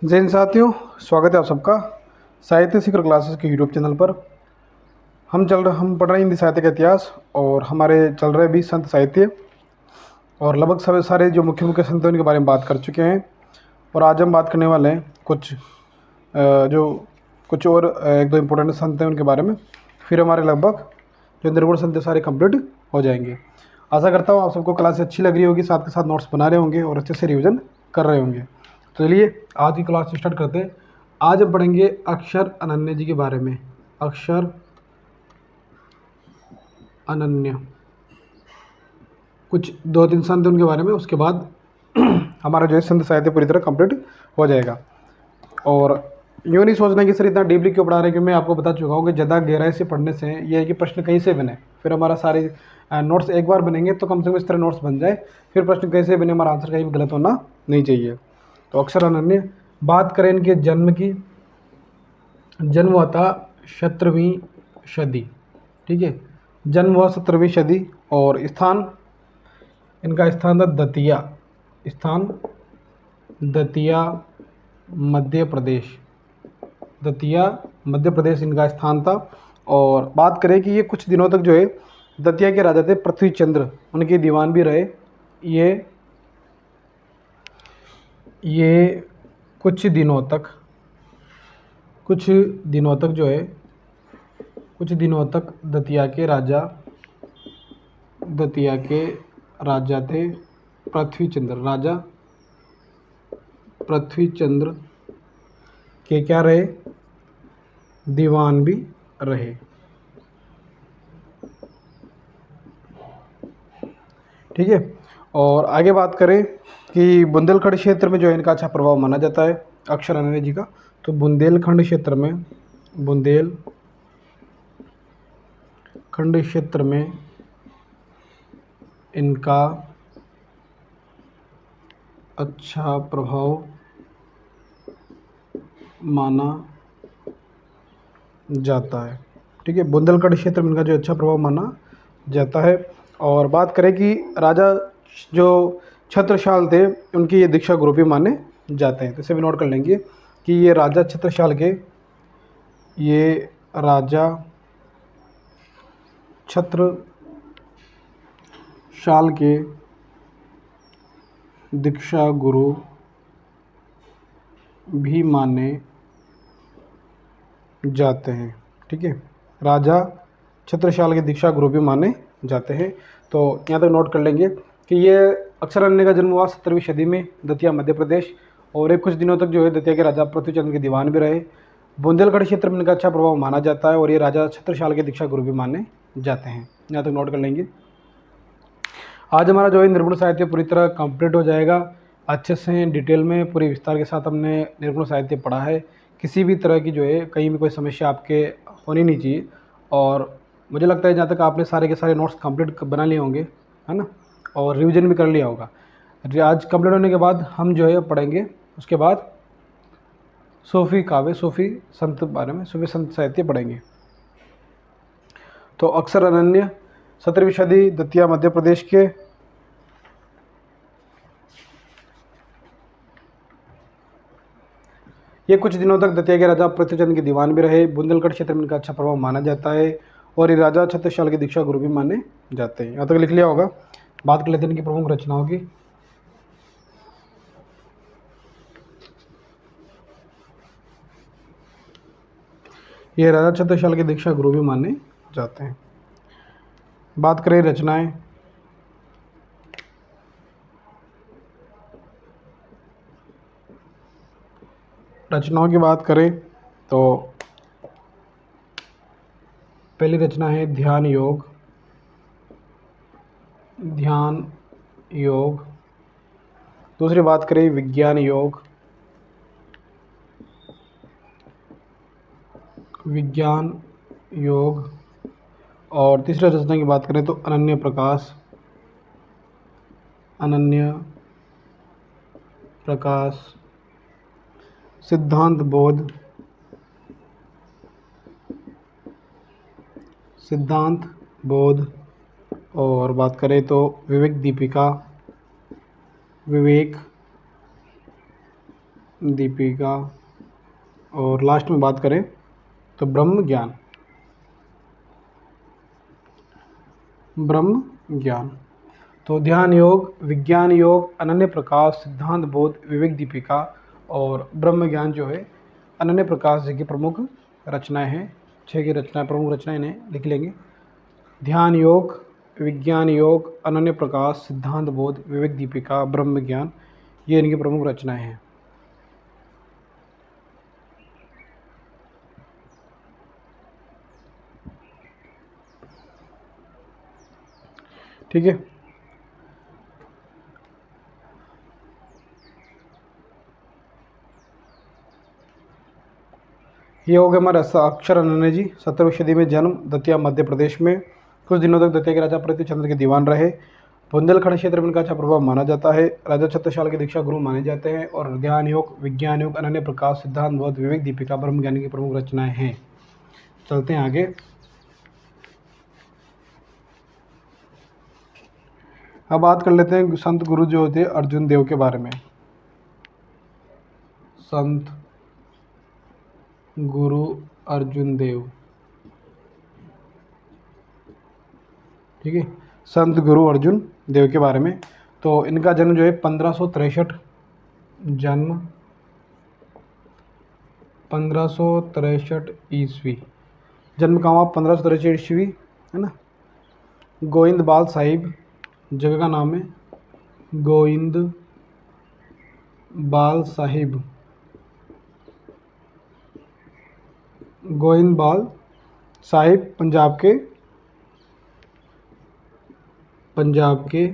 जय हिंद साथियों, स्वागत है आप सबका साहित्य शिखर क्लासेस के यूट्यूब चैनल पर। हम पढ़ रहे हैं हिंदी साहित्य का इतिहास और हमारे चल रहे भी संत साहित्य और लगभग सभी सारे जो मुख्य मुख्य संत हैं उनके बारे में बात कर चुके हैं। और आज हम बात करने वाले हैं कुछ और एक दो इम्पोर्टेंट संत हैं उनके बारे में। फिर हमारे लगभग जो निर्गुण संत हैं सारे कंप्लीट हो जाएंगे। आशा करता हूँ आप सबको क्लास अच्छी लग रही होगी, साथ के साथ नोट्स बना रहे होंगे और अच्छे से रिविज़न कर रहे होंगे। तो चलिए आज की क्लास स्टार्ट करते हैं। आज हम पढ़ेंगे अक्षर अनन्य जी के बारे में। अक्षर अनन्य कुछ दो तीन संत उनके बारे में, उसके बाद हमारा जो है संत साहित्य पूरी तरह कंप्लीट हो जाएगा। और यूँ नहीं सोचना कि सर इतना डीपली क्यों पढ़ा रहे हैं, क्योंकि मैं आपको बता चुका हूँ कि ज़्यादा गहराई से पढ़ने से ये है कि प्रश्न कहीं से बने, फिर हमारा सारे नोट्स एक बार बनेंगे तो कम से कम इस तरह नोट्स बन जाए, फिर प्रश्न कहीं से बने हमारा आंसर कहीं भी गलत होना नहीं चाहिए। तो अक्षर अनन्य, बात करें इनके जन्म की, जन्म हुआ था 17वीं सदी। ठीक है, जन्म हुआ 17वीं सदी और इनका स्थान था दतिया। स्थान दतिया मध्य प्रदेश। दतिया मध्य प्रदेश इनका स्थान था। और बात करें कि ये कुछ दिनों तक जो है दतिया के राजा थे पृथ्वी चंद्र, उनके दीवान भी रहे। ये कुछ दिनों तक जो है कुछ दिनों तक दतिया के राजा थे राजा पृथ्वी चंद्र के क्या रहे, दीवान भी रहे। ठीक है, और आगे बात करें कि बुंदेलखंड क्षेत्र में जो है इनका अच्छा प्रभाव माना जाता है अक्षर अनन्य जी का। तो बुंदेलखंड क्षेत्र में इनका अच्छा प्रभाव माना जाता है। ठीक है, बुंदेलखंड क्षेत्र में इनका जो अच्छा प्रभाव माना जाता है। और बात करें कि राजा जो छत्रसाल थे उनकी ये दीक्षा गुरु भी माने जाते हैं, तो इसे भी नोट कर लेंगे कि ये राजा छत्रसाल के दीक्षा गुरु भी माने जाते हैं। ठीक है, राजा छत्रसाल के दीक्षा गुरु भी माने जाते हैं। तो यहाँ तक नोट कर लेंगे कि ये अक्षर अनन्य का जन्म हुआ 17वीं सदी में दतिया मध्य प्रदेश, और एक कुछ दिनों तक जो है दतिया के राजा पृथ्वीचंद्र के दीवान भी रहे। बुंदेलखंड क्षेत्र में इनका अच्छा प्रभाव माना जाता है और ये राजा छत्रसाल के दीक्षा गुरु भी माने जाते हैं। यहाँ तक नोट कर लेंगे। आज हमारा जो है निर्गुण साहित्य पूरी तरह कंप्लीट हो जाएगा। अच्छे से डिटेल में पूरे विस्तार के साथ हमने निर्गुण साहित्य पढ़ा है। किसी भी तरह की जो है कहीं भी कोई समस्या आपके होनी नहीं चाहिए। और मुझे लगता है जहाँ तक आपने सारे के सारे नोट्स कंप्लीट बना लिए होंगे, है ना, और रिवीजन भी कर लिया होगा। आज कंप्लीट होने के बाद हम जो है पढ़ेंगे उसके बाद सूफी काव्य, सूफी संत बारे में, सूफी संत साहित्य पढ़ेंगे। तो अक्षर अनन्य 17वीं सदी दतिया मध्य प्रदेश के ये कुछ दिनों तक दतिया के राजा पृथ्वीचंद्र के दीवान भी रहे। बुंदेलखंड क्षेत्र में इनका अच्छा प्रभाव माना जाता है और ये राजा छत्रसाल के दीक्षा गुरु भी माने जाते हैं। यहाँ तक लिख लिया होगा। बात कर लेते हैं इनकी प्रमुख रचनाओं की। ये राजा छत्रसाल के दीक्षा गुरु भी माने जाते हैं। बात करें रचनाओं की बात करें तो पहली रचना है ध्यान योग। दूसरी बात करें विज्ञान योग। और तीसरी रचना की बात करें तो अनन्य प्रकाश, सिद्धांत बोध। और बात करें तो विवेक दीपिका, और लास्ट में बात करें तो ब्रह्म ज्ञान। ब्रह्म ज्ञान तो ध्यान योग, विज्ञान योग, अनन्य प्रकाश, सिद्धांत बोध, विवेक दीपिका और ब्रह्म ज्ञान जो है अनन्य प्रकाश जी की प्रमुख रचनाएं हैं। 6 की रचनाएं, प्रमुख रचनाएं, इन्हें लिख लेंगे। ध्यान योग, विज्ञान योग, अनन्य प्रकाश, सिद्धांत बोध, विवेक दीपिका, ब्रह्म ज्ञान, ये इनकी प्रमुख रचनाएं हैं। ठीक है, ये हो गया हमारा अक्षर अनन्य जी। 17वीं सदी में जन्म, दतिया मध्य प्रदेश में। कुछ दिनों तक दतिया के राजा पृथ्वीचंद्र के दीवान रहे। बुंदेलखंड क्षेत्र में इनका अच्छा प्रभाव माना जाता है। राजा छत्रसाल के दीक्षा गुरु माने जाते हैं। और ध्यान योग, विज्ञान योग, अनन्य प्रकाश, सिद्धांत बोध, विवेक दीपिका, ब्रह्म ज्ञानी की प्रमुख रचनाएं हैं। चलते हैं आगे। अब बात कर लेते हैं संत गुरु जो थे अर्जुन देव के बारे में। संत गुरु अर्जुन देव, ठीक है, संत गुरु अर्जुन देव के बारे में। तो इनका जन्म जो है 1563, जन्म 1563 ईस्वी। जन्म कहाँ हुआ? 1563 ईस्वी, है ना। गोविंदबाल साहिब जगह का नाम है, गोविंद बाल साहिब, गोविंदबाल साहिब पंजाब के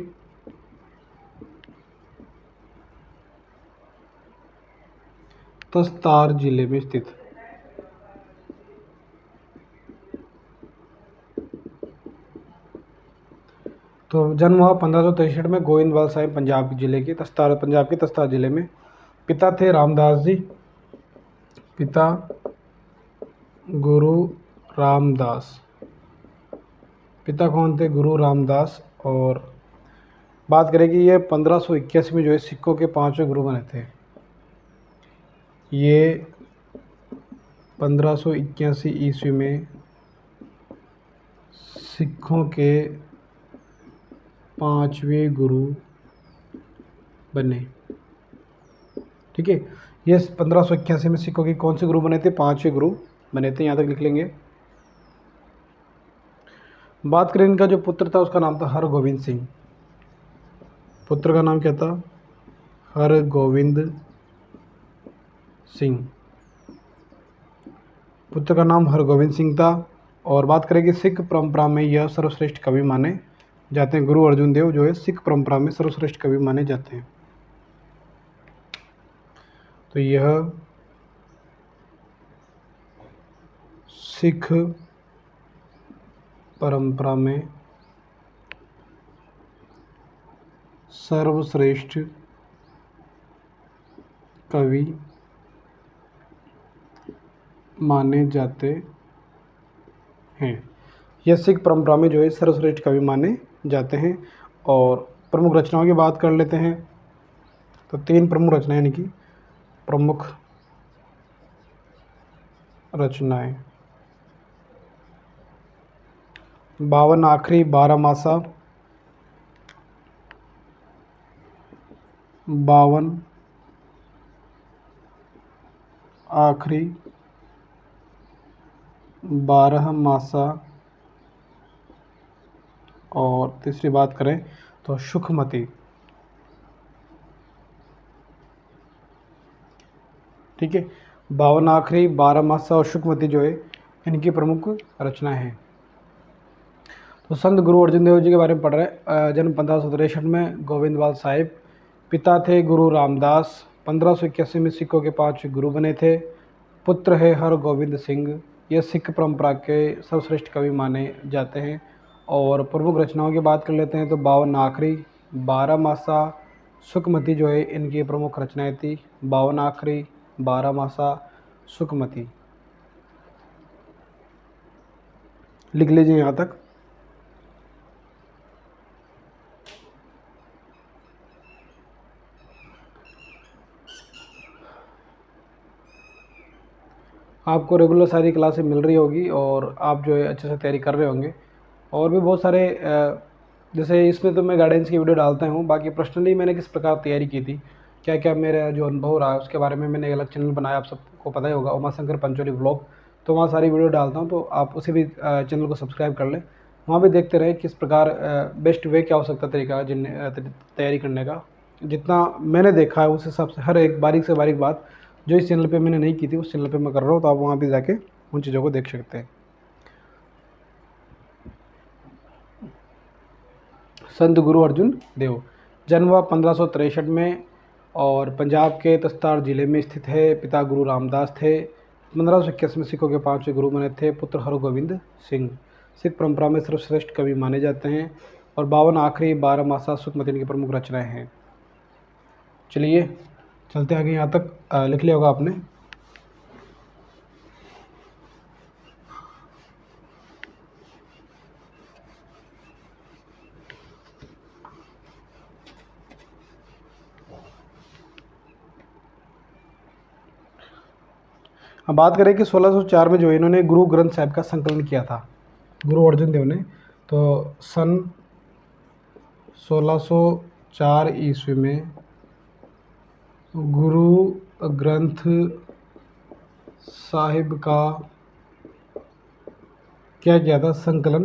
तस्तार जिले में स्थित। तो जन्म हुआ 1563 में गोविंदवाल साहिब पंजाब जिले के तस्तार जिले में। पिता थे रामदास जी, पिता गुरु रामदास, पिता कौन थे? गुरु रामदास। और बात करें कि ये 1581 में जो है सिखों के 5वें गुरु बने थे। ये 1581 ईस्वी में सिखों के 5वें गुरु बने। ठीक है, ये 1581 में सिखों के कौन से गुरु बने थे? 5वें गुरु बने थे। यहाँ तक लिख लेंगे। बात करें इनका जो पुत्र था उसका नाम था हरगोविंद सिंह। पुत्र का नाम क्या था? हरगोविंद सिंह। पुत्र का नाम हरगोविंद सिंह था। और बात करें कि सिख परंपरा में यह सर्वश्रेष्ठ कवि माने जाते हैं। गुरु अर्जुन देव जो है सिख परंपरा में सर्वश्रेष्ठ कवि माने जाते हैं। तो यह सिख परंपरा में सर्वश्रेष्ठ कवि माने जाते हैं। यह सिख परंपरा में जो है सर्वश्रेष्ठ कवि माने जाते हैं। और प्रमुख रचनाओं की बात कर लेते हैं। तो 3 प्रमुख रचनाएं, यानी कि प्रमुख रचनाएं: 52 आखरी, 12 मासा, 52 आखरी, 12 मासा, और तीसरी बात करें तो सुखमती। ठीक है, 52 आखरी, 12 मासा और सुखमती जो है इनकी प्रमुख रचनाएं हैं। तो संत गुरु अर्जुन देव जी के बारे में पढ़ रहे हैं। जन्म 1563 में गोविंदवाल साहिब। पिता थे गुरु रामदास। 1581 में सिखों के 5वें गुरु बने थे। पुत्र है हरगोविंद सिंह। ये सिख परंपरा के सर्वश्रेष्ठ कवि माने जाते हैं। और प्रमुख रचनाओं की बात कर लेते हैं तो 52 आखरी, 12 मासा, सुखमती जो है इनकी प्रमुख रचनाएं थी। 52 आखरी, 12 मासा, सुखमती, लिख लीजिए यहाँ तक। आपको रेगुलर सारी क्लासें मिल रही होगी और आप जो है अच्छे से तैयारी कर रहे होंगे। और भी बहुत सारे जैसे इसमें तो मैं गाइडेंस की वीडियो डालता हूँ, बाकी पर्सनली मैंने किस प्रकार तैयारी की थी, क्या क्या मेरा जो अनुभव रहा है उसके बारे में मैंने एक अलग चैनल बनाया, आप सबको पता ही होगा, उमाशंकर पंचोली व्लॉग। तो वहाँ सारी वीडियो डालता हूँ, तो आप उसी भी चैनल को सब्सक्राइब कर लें, वहाँ भी देखते रहें किस प्रकार बेस्ट वे क्या हो सकता है तरीका जिन तैयारी करने का। जितना मैंने देखा है उस हिसाब से हर एक बारीक से बारीक बात जो इस चैनल पे मैंने नहीं की थी उस चैनल पे मैं कर रहा हूँ, तो आप वहाँ भी जाके उन चीज़ों को देख सकते हैं। संत गुरु अर्जुन देव, जन्म हुआ 1563 में और पंजाब के तस्तार जिले में स्थित है। पिता गुरु रामदास थे। 1521 में सिखों के पांचवें गुरु बने थे। पुत्र हरगोविंद सिंह, सिख परंपरा में सर्वश्रेष्ठ कवि माने जाते हैं और 52 आखिरी 12 मासा सुखमती की प्रमुख रचनाएं हैं। चलिए चलते आगे, यहाँ तक लिख लिया होगा आपने। अब बात करें कि 1604 में जो है इन्होंने गुरु ग्रंथ साहिब का संकलन किया था, गुरु अर्जुन देव ने। तो सन 1604 ईस्वी में गुरु ग्रंथ साहिब का क्या किया था, संकलन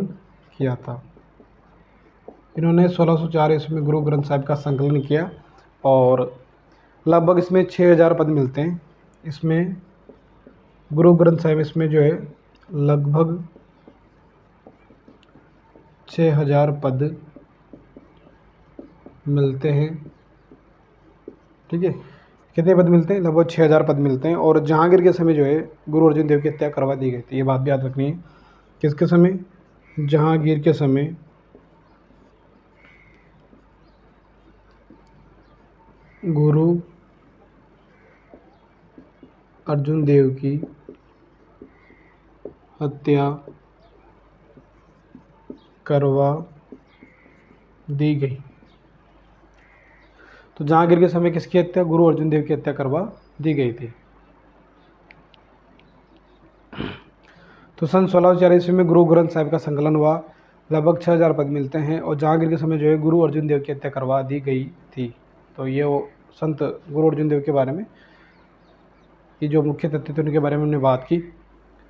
किया था। इन्होंने 1604 ईस्वी में गुरु ग्रंथ साहिब का संकलन किया और लगभग इसमें 6000 पद मिलते हैं। इसमें गुरु ग्रंथ साहिब इसमें जो है लगभग 6000 पद मिलते हैं। ठीक है, कितने पद मिलते हैं, लगभग 6000 पद मिलते हैं। और जहांगीर के समय जो है गुरु अर्जुन देव की हत्या करवा दी गई थी, ये बात भी याद रखनी है। किसके समय, जहांगीर के समय गुरु अर्जुन देव की हत्या करवा दी गई। तो जहांगीर के समय किसकी हत्या, गुरु अर्जुन देव की हत्या करवा दी गई थी। तो सन 1604 ईस्वी में गुरु ग्रंथ साहिब का संकलन हुआ, लगभग 6000 पद मिलते हैं और जहांगीर के समय जो है गुरु अर्जुन देव की हत्या करवा दी गई थी। तो ये वो संत गुरु अर्जुन देव के बारे में ये जो मुख्य तथ्य थे उनके बारे में हमने बात की।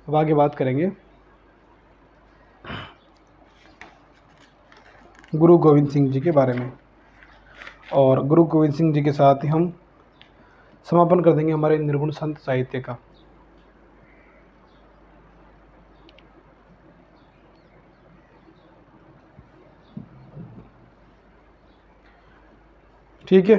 अब आगे बात करेंगे गुरु गोविंद सिंह जी के बारे में, और गुरु गोविंद सिंह जी के साथ ही हम समापन कर देंगे हमारे निर्गुण संत साहित्य का। ठीक है,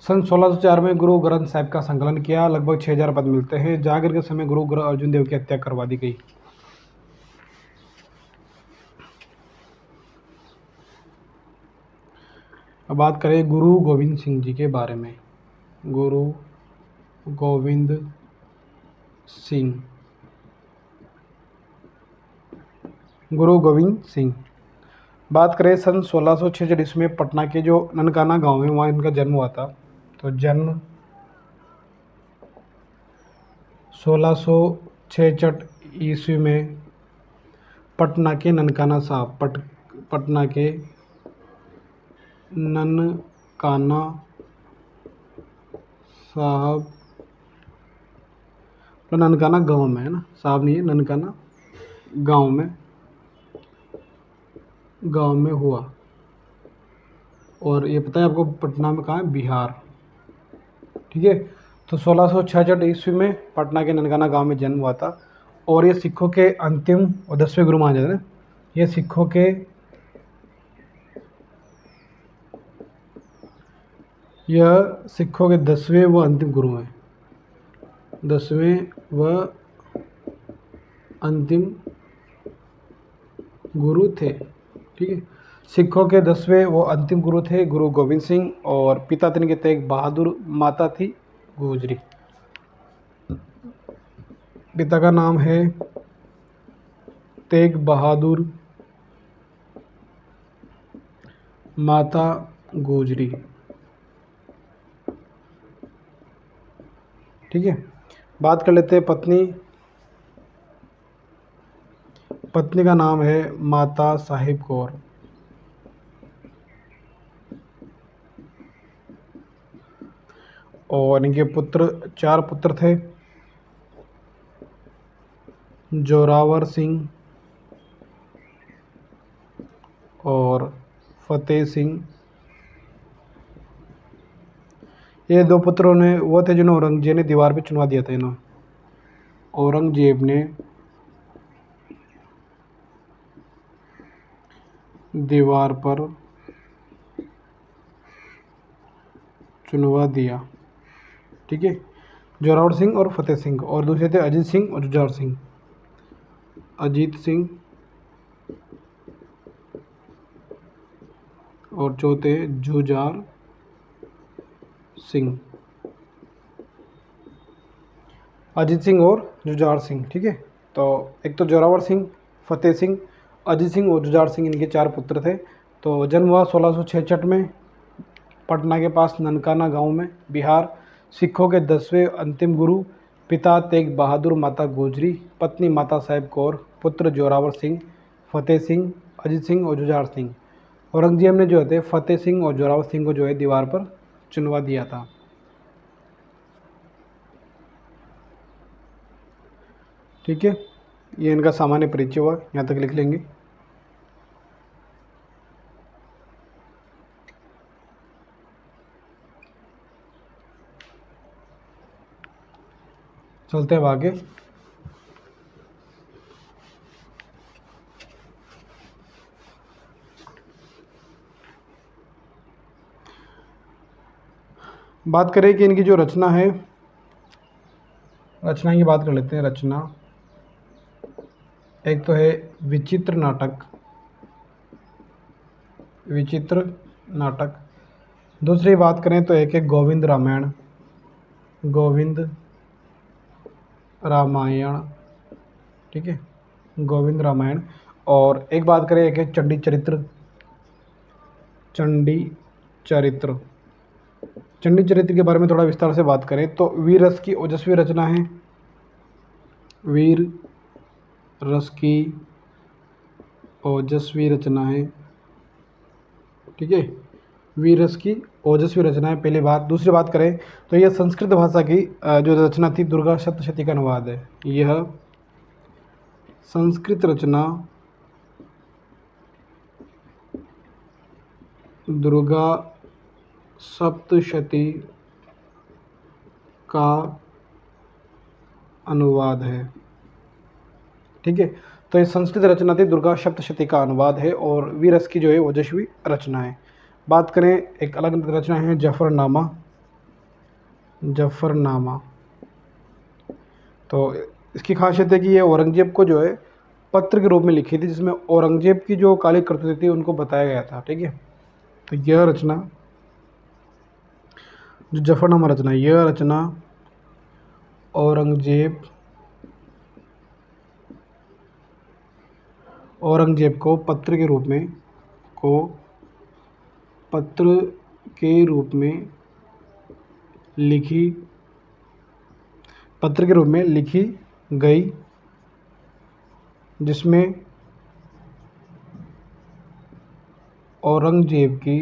सन 1604 में गुरु ग्रंथ साहिब का संकलन किया, लगभग 6000 पद मिलते हैं। जहांगीर के समय गुरु अर्जुन देव की हत्या करवा दी गई। अब बात करें गुरु गोविंद सिंह जी के बारे में। गुरु गोविंद सिंह, गुरु गोविंद सिंह, बात करें सन 1666 ईस्वी में पटना के जो ननकाना गांव है वहाँ इनका जन्म हुआ था। तो जन्म 1666 ईस्वी में पटना के ननकाना साहब, पटना के ननकाना साहब, तो ननकाना गांव में है ना, साहब नहीं है, ननकाना गांव में हुआ। और ये पता है आपको पटना में कहाँ है, बिहार। ठीक है, तो 1666 ईस्वी में पटना के ननकाना गांव में जन्म हुआ था और ये सिखों के अंतिम और 10वें गुरु माने जाते हैं। ये सिखों के यह सिखों के 10वें व अंतिम गुरु हैं, 10वें व अंतिम गुरु थे। ठीक है, सिखों के 10वें वो अंतिम गुरु थे गुरु गोविंद सिंह, और पिता तिनके तेग बहादुर, माता थी गुजरी। पिता का नाम है तेग बहादुर, माता गुजरी। ठीक है, बात कर लेते हैं पत्नी। पत्नी का नाम है माता साहिब कौर। और इनके पुत्र, 4 पुत्र थे। जोरावर सिंह और फतेह सिंह। ये 2 पुत्रों ने वो थे जिन्हें औरंगजेब ने दीवार पे चुनवा दिया था इन्हों। औरंगजेब ने दीवार पर चुनवा दिया। ठीक है, जोरावर सिंह और फतेह सिंह। और दूसरे थे अजीत सिंह और जुझार सिंह। अजीत सिंह और चौथे जुझार सिंह। अजीत सिंह और जुझार सिंह। ठीक है, तो एक तो जोरावर सिंह, फतेह सिंह, अजीत सिंह और जुझार सिंह, इनके 4 पुत्र थे। तो जन्म हुआ 1666 में पटना के पास ननकाना गांव में, बिहार। सिखों के 10वें अंतिम गुरु। पिता तेग बहादुर, माता गोजरी, पत्नी माता साहेब कौर, पुत्र जोरावर सिंह, फतेह सिंह, अजीत सिंह और जुझार सिंह। औरंगजेब ने जो है फतेह सिंह और जोरावर सिंह को जो है दीवार पर चुनवा दिया था। ठीक है, ये इनका सामान्य परिचय हुआ, यहाँ तक लिख लेंगे। चलते हैं अब आगे। बात करें कि इनकी जो रचना है, रचना की बात कर लेते हैं। रचना एक तो है विचित्र नाटक, विचित्र नाटक। दूसरी बात करें तो एक है गोविंद रामायण, गोविंद रामायण। ठीक है, गोविंद रामायण। और एक बात करें, एक है चंडी चरित्र, चंडी चरित्र। चंडी चरित्र के बारे में थोड़ा विस्तार से बात करें तो वीर रस की ओजस्वी रचना है, वीर रस की ओजस्वी रचना है। ठीक है, वीर रस की ओजस्वी रचना है, पहली बात। दूसरी बात करें तो यह संस्कृत भाषा की जो रचना थी, दुर्गा सप्तशती का अनुवाद है। यह संस्कृत रचना दुर्गा सप्तशती का अनुवाद है। ठीक है, तो ये संस्कृत रचना थी, दुर्गा सप्तशती का अनुवाद है और वीरस की जो है ओजस्वी रचना है। बात करें, एक अलग रचना है जफरनामा, जफरनामा। तो इसकी खासियत है कि ये औरंगजेब को जो है पत्र के रूप में लिखी थी, जिसमें औरंगजेब की जो काली करतूतें थी उनको बताया गया था। ठीक है, तो यह रचना, जो जफरनामा रचना, यह रचना औरंगजेब को पत्र के रूप में, को पत्र के रूप में लिखी, पत्र के रूप में लिखी गई, जिसमें औरंगजेब की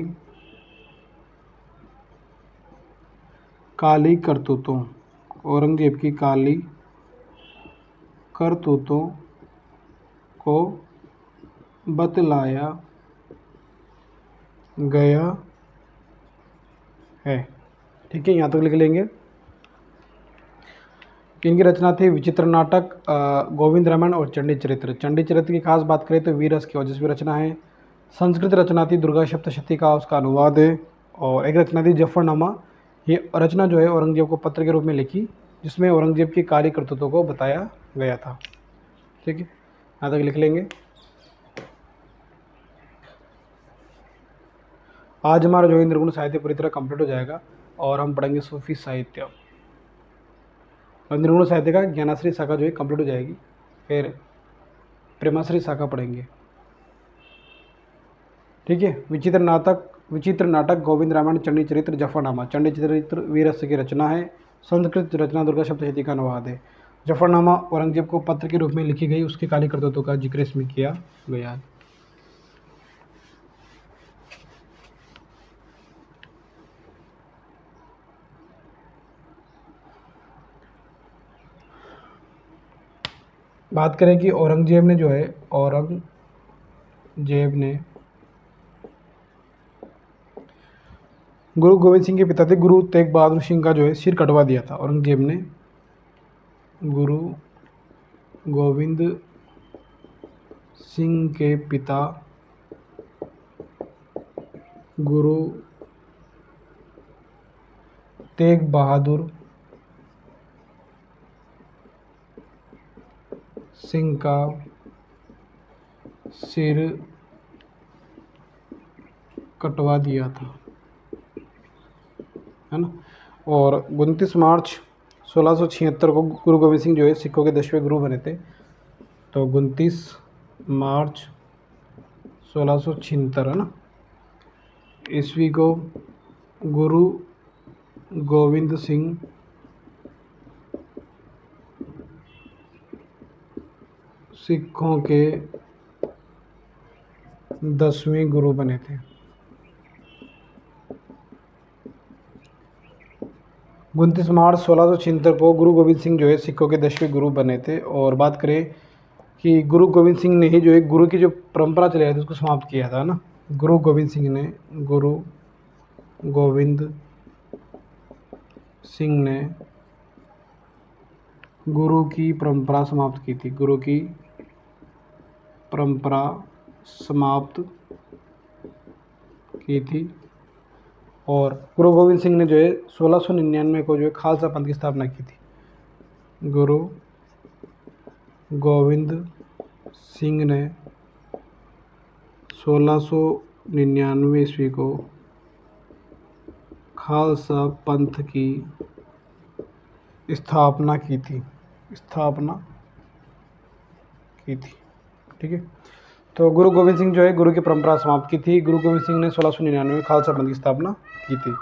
काली करतूतों, औरंगजेब की काली करतूतों को बतलाया गया है। ठीक है, यहाँ तक लिख लेंगे। इनकी रचना थी विचित्र नाटक, गोविंद रामायण और चंडी चरित्र। चंडी चरित्र की खास बात करें तो वीररस की ओजस्वी रचना है। संस्कृत रचना थी, दुर्गा सप्तशती का उसका अनुवाद है। और एक रचना थी जफरनामा, ये रचना जो है औरंगजेब को पत्र के रूप में लिखी, जिसमें औरंगजेब की काली करतूतों को बताया गया था। ठीक है, यहाँ तक लिख लेंगे। आज हमारा जो इंद्रगुण साहित्य पूरी तरह कंप्लीट हो जाएगा और हम पढ़ेंगे सूफी साहित्य। इंद्रगुण साहित्य का ज्ञानाश्री शाखा जो है कंप्लीट हो जाएगी, फिर प्रेमाश्री शाखा पढ़ेंगे। ठीक है, विचित्र नाटक गोविंद रामायण, चंडी चरित्र, जफरनामा। चंडी चरित्र वीररस की रचना है संस्कृत रचना दुर्गा सप्तशती का अनुवाद है। जफरनामा औरंगजेब को पत्र के रूप में लिखी गई उसकी काली करतूतों का जिक्र इसमें किया गया है। बात करें कि औरंगजेब ने गुरु गोविंद सिंह के पिता थे गुरु तेग बहादुर सिंह का सिर कटवा दिया था। औरंगजेब ने गुरु गोविंद सिंह के पिता गुरु तेग बहादुर सिंह का सिर कटवा दिया था, है ना। और 29 मार्च 1676 को गुरु गोविंद सिंह सिखों के 10वें गुरु बने थे। तो 29 मार्च 1676, है ना, ईस्वी को गुरु गोविंद सिंह सिखों के 10वें गुरु बने थे। 29 मार्च 1676 को गुरु गोविंद सिंह सिखों के 10वें गुरु बने थे। और बात करें कि गुरु गोविंद सिंह ने ही गुरु की परंपरा चली आ रही थी उसको समाप्त किया था ना। गुरु गोविंद सिंह ने गुरु की परंपरा समाप्त की थी। गुरु की परंपरा समाप्त की थी। और गुरु गोविंद सिंह ने 1699 को खालसा पंथ की स्थापना की थी। गुरु गोविंद सिंह ने 1699 ईस्वी को खालसा पंथ की स्थापना की थी। ठीक है। तो गुरु गोविंद सिंह गुरु की परंपरा समाप्त की थी। गुरु गोविंद सिंह ने 1699 में खालसा पंथ की स्थापना की थी।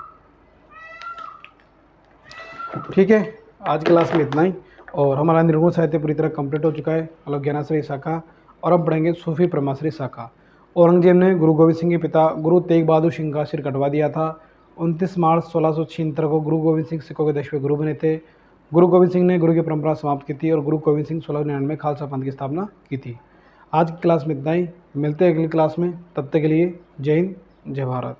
ठीक है, आज की क्लास में इतना ही। और हमारा निर्गुण साहित्य पूरी तरह कंप्लीट हो चुका है, मतलब ज्ञानाश्रय शाखा। और अब पढ़ेंगे सूफी परमाश्रय शाखा। औरंगजेब ने गुरु गोविंद सिंह के पिता गुरु तेग बहादुर सिंह का सिर कटवा दिया था। 29 मार्च 1676 को गुरु गोविंद सिंह सिखों के 10वें गुरु बने थे। गुरु गोविंद सिंह ने गुरु की परंपरा समाप्त की थी और गुरु गोविंद सिंह 1699 में खालसा पंथ की स्थापना की थी। आज की क्लास में इतना ही, मिलते हैं अगली क्लास में। तब तक के लिए जय हिंद, जय भारत।